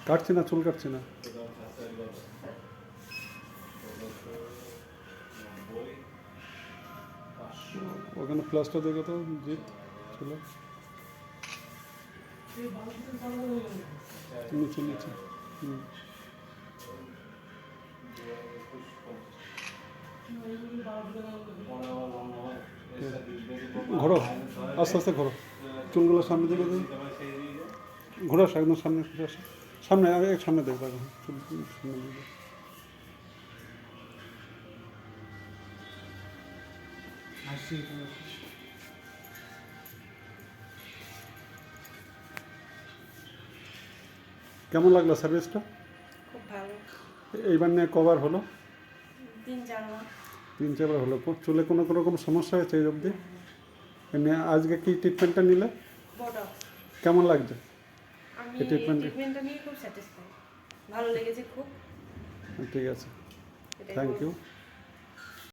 কাটছি না, চুল কাটছি না। ওখানে প্লাস্টার দেখো তো জিত চুলে নিচে নিচে। ঘোরো, আস্তে আস্তে ঘোরো, চুলগুলো সামনে দিকে দিন, ঘোরো একদম সামনে ঘুরে আসো, সামনে সামনে দেখবো এখন চুল সামনে দিকে। কেমন লাগলো সার্ভিসটা? খুব ভালো। এইবার নিয়ে কবার হলো? 3-4 বার। 3-4 বার হলো। চুলে কোনো রকম সমস্যা হয়েছে এই অবধি? এমনি আজকে কি ট্রিটমেন্টটা নিলে? বটক্স। কেমন লাগছে আমি এই ট্রিটমেন্টে? ট্রিটমেন্টটা নিয়ে খুব স্যাটিসফাই, ভালো লেগেছে খুব। ঠিক আছে, এটাই থ্যাংক বলবো। ইউ।